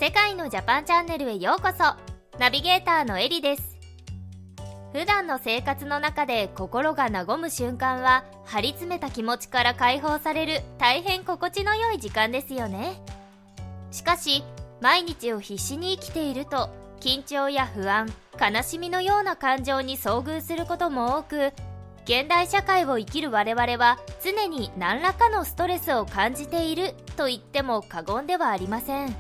世界のジャパンチャンネルへようこそ。ナビゲーターのエリです。普段の生活の中で心が和む瞬間は、張り詰めた気持ちから解放される大変心地の良い時間ですよね。しかし毎日を必死に生きていると、緊張や不安、悲しみのような感情に遭遇することも多く、現代社会を生きる我々は常に何らかのストレスを感じていると言っても過言ではありません。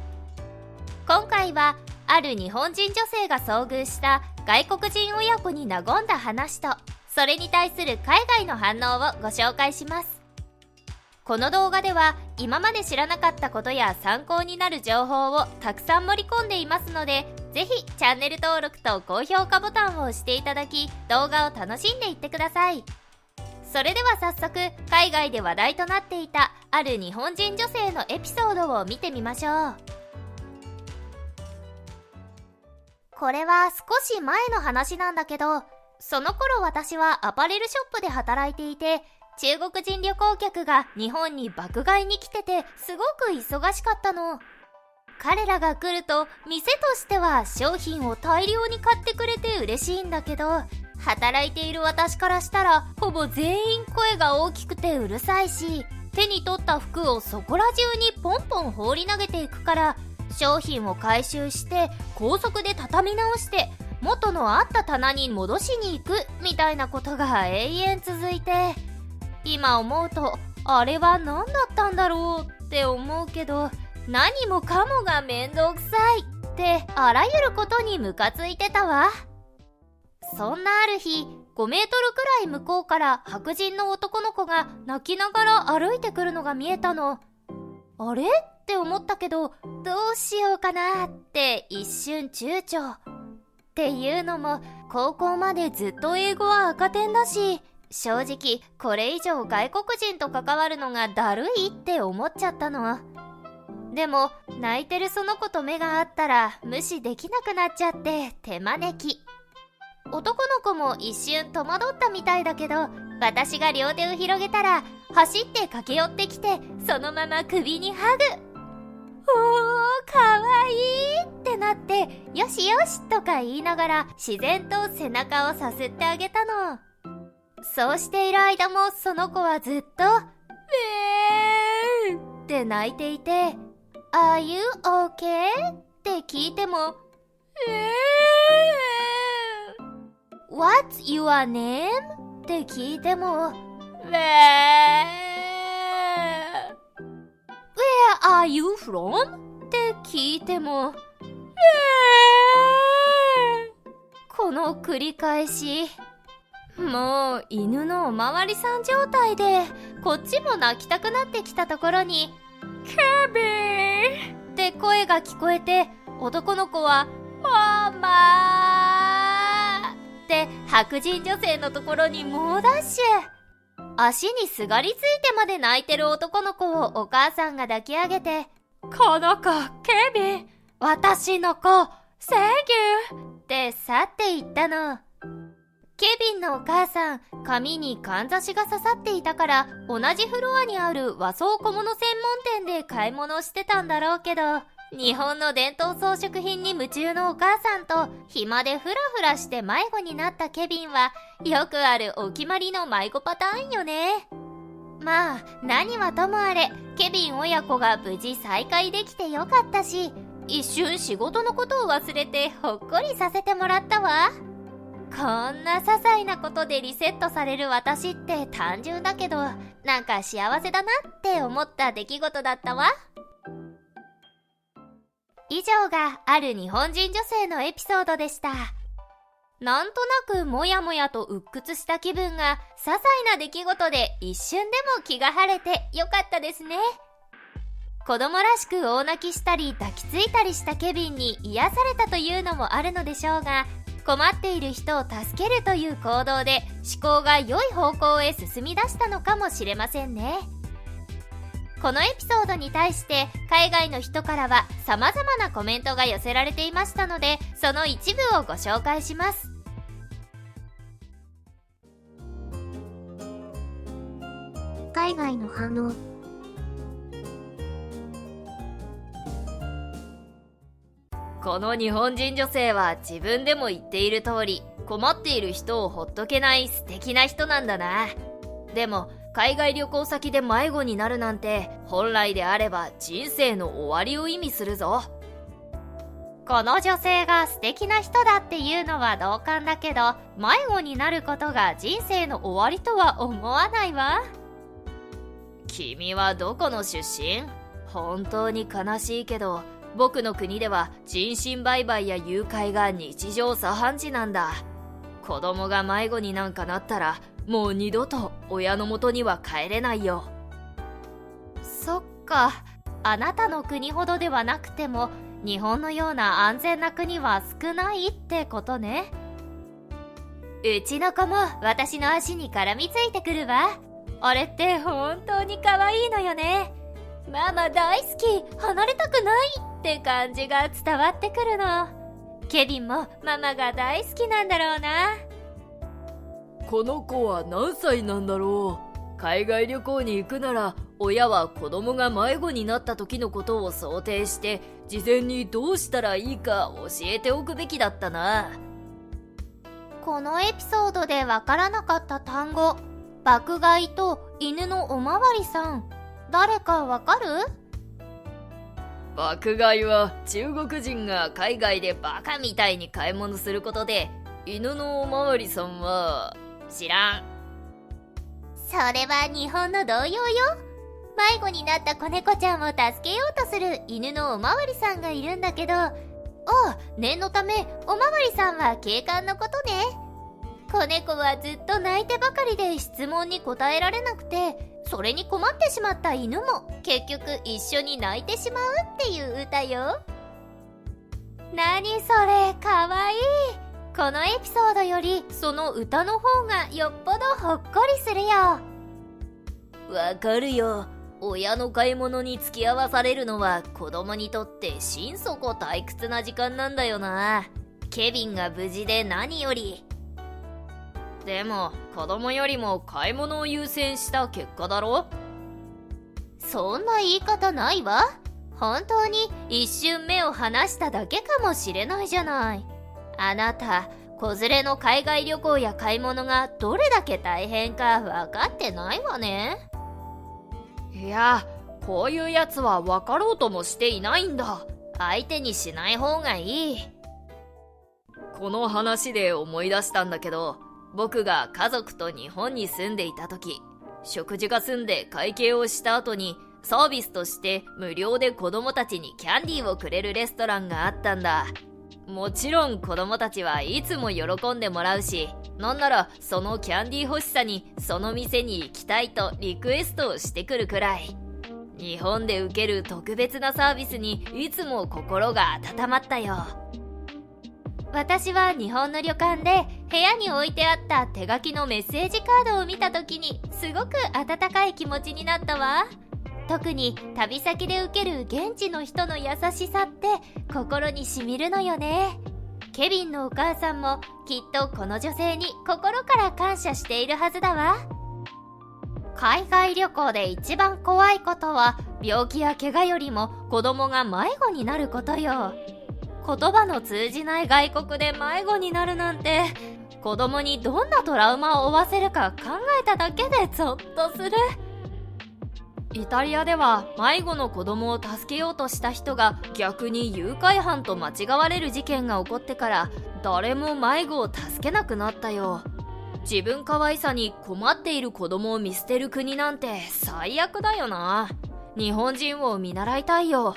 今回はある日本人女性が遭遇した外国人親子に和んだ話と、それに対する海外の反応をご紹介します。この動画では今まで知らなかったことや参考になる情報をたくさん盛り込んでいますので、ぜひチャンネル登録と高評価ボタンを押していただき、動画を楽しんでいってください。それでは早速、海外で話題となっていたある日本人女性のエピソードを見てみましょう。これは少し前の話なんだけど、その頃私はアパレルショップで働いていて、中国人旅行客が日本に爆買いに来てて、すごく忙しかったの。彼らが来ると店としては商品を大量に買ってくれて嬉しいんだけど、働いている私からしたらほぼ全員声が大きくてうるさいし、手に取った服をそこら中にポンポン放り投げていくから、商品を回収して高速で畳み直して元のあった棚に戻しに行くみたいなことが永遠続いて、今思うとあれは何だったんだろうって思うけど、何もかもが面倒くさいってあらゆることにムカついてたわ。そんなある日、5メートルくらい向こうから白人の男の子が泣きながら歩いてくるのが見えたの。あれって思ったけど、どうしようかなって一瞬躊躇。っていうのも、高校までずっと英語は赤点だし、正直これ以上外国人と関わるのがだるいって思っちゃったの。でも泣いてるその子と目が合ったら無視できなくなっちゃって手招き。男の子も一瞬戸惑ったみたいだけど、私が両手を広げたら走って駆け寄ってきて、そのまま首にハグ。おー、かわいいってなって、よしよしとか言いながら自然と背中をさすってあげたの。そうしている間もその子はずっとって泣いていて、Are you okay? って聞いてもWhat's your name? って聞いてもWhere are you from? って聞いてもこの繰り返し。もう犬のおまわりさん状態で、こっちも泣きたくなってきたところにケビンって声が聞こえて、男の子はママーって白人女性のところに猛ダッシュ。足にすがりついてまで泣いてる男の子をお母さんが抱き上げて、この子ケビン、私の子センキューって去っていったの。ケビンのお母さん、髪にかんざしが刺さっていたから、同じフロアにある和装小物専門店で買い物してたんだろうけど、日本の伝統装飾品に夢中のお母さんと暇でフラフラして迷子になったケビンは、よくあるお決まりの迷子パターンよね。まあ何はともあれ、ケビン親子が無事再会できてよかったし、一瞬仕事のことを忘れてほっこりさせてもらったわ。こんな些細なことでリセットされる私って単純だけど、なんか幸せだなって思った出来事だったわ。以上がある日本人女性のエピソードでした。なんとなくもやもやと鬱屈した気分が、些細な出来事で一瞬でも気が晴れてよかったですね。子供らしく大泣きしたり抱きついたりしたケビンに癒されたというのもあるのでしょうが、困っている人を助けるという行動で思考が良い方向へ進み出したのかもしれませんね。このエピソードに対して海外の人からは様々なコメントが寄せられていましたので、その一部をご紹介します。海外の反応。この日本人女性は自分でも言っている通り、困っている人をほっとけない素敵な人なんだな。でも海外旅行先で迷子になるなんて、本来であれば人生の終わりを意味するぞ。この女性が素敵な人だっていうのは同感だけど、迷子になることが人生の終わりとは思わないわ。君はどこの出身？本当に悲しいけど、僕の国では人身売買や誘拐が日常茶飯事なんだ。子供が迷子になんかなったら、もう二度と親の元には帰れないよ。そっか、あなたの国ほどではなくても、日本のような安全な国は少ないってことね。うちの子も私の足に絡みついてくるわ。あれって本当に可愛いのよね。ママ大好き、離れたくないって感じが伝わってくるの。ケビンもママが大好きなんだろうな。この子は何歳なんだろう。海外旅行に行くなら、親は子供が迷子になった時のことを想定して、事前にどうしたらいいか教えておくべきだったな。このエピソードでわからなかった単語、爆買いと犬のおまわりさん、誰かわかる？爆買いは中国人が海外でバカみたいに買い物することで、犬のおまわりさんは知らん。それは日本の同様よ。迷子になった子猫ちゃんを助けようとする犬のおまわりさんがいるんだけど、念のためおまわりさんは警官のことね。子猫はずっと泣いてばかりで質問に答えられなくて、それに困ってしまった犬も結局一緒に泣いてしまうっていう歌よ。何それ、かわいい。このエピソードよりその歌の方がよっぽどほっこりするよ。わかるよ。親の買い物に付き合わされるのは子供にとって心底退屈な時間なんだよな。ケビンが無事で何より。でも子供よりも買い物を優先した結果だろ。そんな言い方ないわ。本当に一瞬目を離しただけかもしれないじゃない。あなた、子連れの海外旅行や買い物がどれだけ大変か分かってないわね。いや、こういうやつは分かろうともしていないんだ。相手にしない方がいい。この話で思い出したんだけど、僕が家族と日本に住んでいた時、食事が済んで会計をした後にサービスとして無料で子供たちにキャンディーをくれるレストランがあったんだ。もちろん子供たちはいつも喜んでもらうし、なんならそのキャンディー欲しさにその店に行きたいとリクエストをしてくるくらい。日本で受ける特別なサービスにいつも心が温まったよ。私は日本の旅館で部屋に置いてあった手書きのメッセージカードを見た時にすごく温かい気持ちになったわ。特に旅先で受ける現地の人の優しさって心にしみるのよね。ケビンのお母さんもきっとこの女性に心から感謝しているはずだわ。海外旅行で一番怖いことは病気や怪我よりも子供が迷子になることよ。言葉の通じない外国で迷子になるなんて、子供にどんなトラウマを負わせるか考えただけでゾッとする。イタリアでは迷子の子供を助けようとした人が逆に誘拐犯と間違われる事件が起こってから、誰も迷子を助けなくなったよ。自分可愛さに困っている子供を見捨てる国なんて最悪だよな。日本人を見習いたいよ。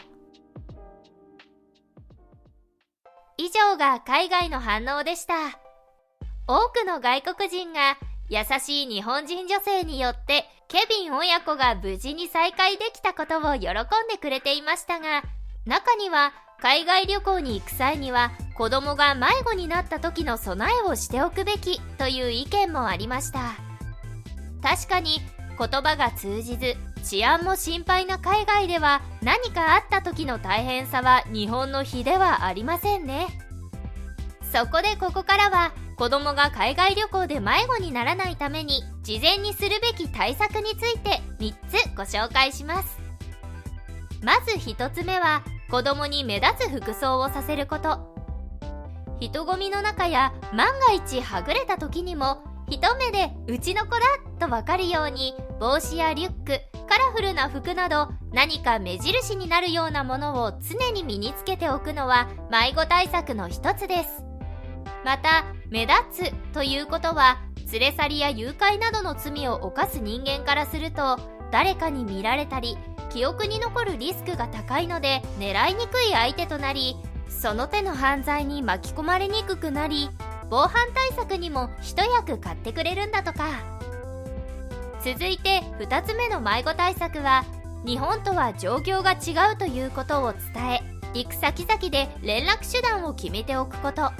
以上が海外の反応でした。多くの外国人が優しい日本人女性によってケビン親子が無事に再会できたことを喜んでくれていましたが、中には海外旅行に行く際には子供が迷子になった時の備えをしておくべきという意見もありました。確かに言葉が通じず治安も心配な海外では何かあった時の大変さは日本の比ではありませんね。そこでここからは子供が海外旅行で迷子にならないために事前にするべき対策について3つご紹介します。まず1つ目は子供に目立つ服装をさせること。人混みの中や万が一はぐれた時にも一目でうちの子だとわかるように、帽子やリュック、カラフルな服など何か目印になるようなものを常に身につけておくのは迷子対策の一つです。また、目立つということは連れ去りや誘拐などの罪を犯す人間からすると、誰かに見られたり記憶に残るリスクが高いので狙いにくい相手となり、その手の犯罪に巻き込まれにくくなり、防犯対策にも一役買ってくれるんだとか。続いて2つ目の迷子対策は、日本とは状況が違うということを伝え、行く先々で連絡手段を決めておくこと。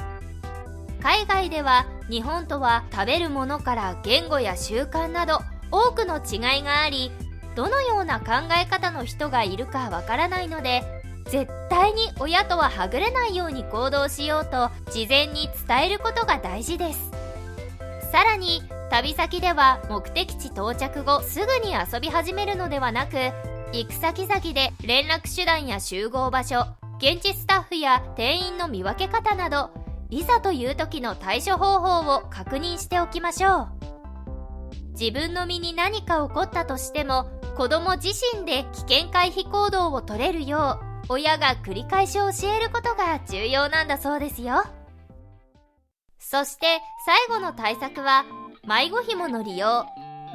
海外では日本とは食べるものから言語や習慣など多くの違いがあり、どのような考え方の人がいるかわからないので、絶対に親とははぐれないように行動しようと事前に伝えることが大事です。さらに旅先では目的地到着後すぐに遊び始めるのではなく、行く先々で連絡手段や集合場所、現地スタッフや店員の見分け方など、いざという時の対処方法を確認しておきましょう。自分の身に何か起こったとしても、子供自身で危険回避行動を取れるよう親が繰り返し教えることが重要なんだそうですよ。そして最後の対策は迷子紐の利用。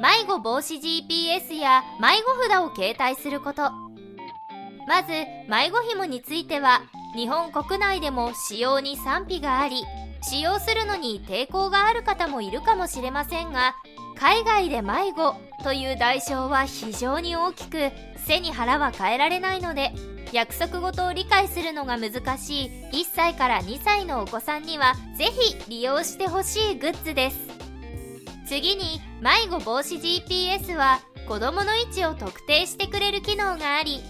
迷子防止 GPS や迷子札を携帯すること。まず迷子紐については、日本国内でも使用に賛否があり、使用するのに抵抗がある方もいるかもしれませんが、海外で迷子という代償は非常に大きく、背に腹は変えられないので、約束事を理解するのが難しい1歳から2歳のお子さんにはぜひ利用してほしいグッズです。次に迷子防止 GPS は子供の位置を特定してくれる機能があり、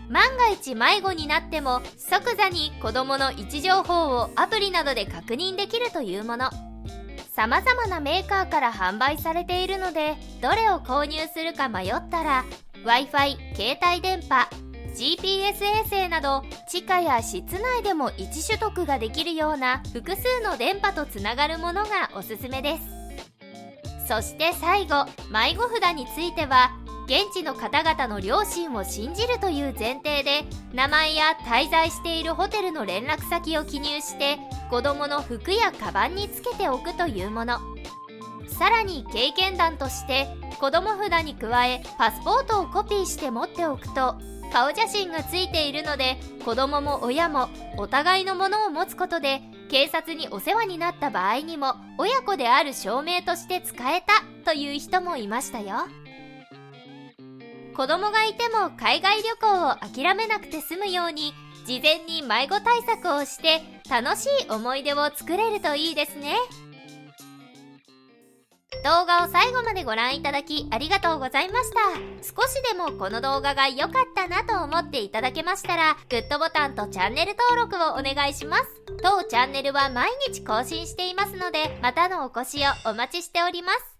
万が一迷子になっても即座に子供の位置情報をアプリなどで確認できるというもの。様々なメーカーから販売されているので、どれを購入するか迷ったら Wi-Fi、携帯電波、GPS 衛星など地下や室内でも位置取得ができるような複数の電波とつながるものがおすすめです。そして最後、迷子札については現地の方々の良心を信じるという前提で、名前や滞在しているホテルの連絡先を記入して子供の服やカバンにつけておくというもの。さらに経験談として、子供札に加えパスポートをコピーして持っておくと顔写真がついているので、子供も親もお互いのものを持つことで、警察にお世話になった場合にも親子である証明として使えたという人もいましたよ。子供がいても海外旅行を諦めなくて済むように、事前に迷子対策をして楽しい思い出を作れるといいですね。動画を最後までご覧いただきありがとうございました。少しでもこの動画が良かったなと思っていただけましたら、グッドボタンとチャンネル登録をお願いします。当チャンネルは毎日更新していますので、またのお越しをお待ちしております。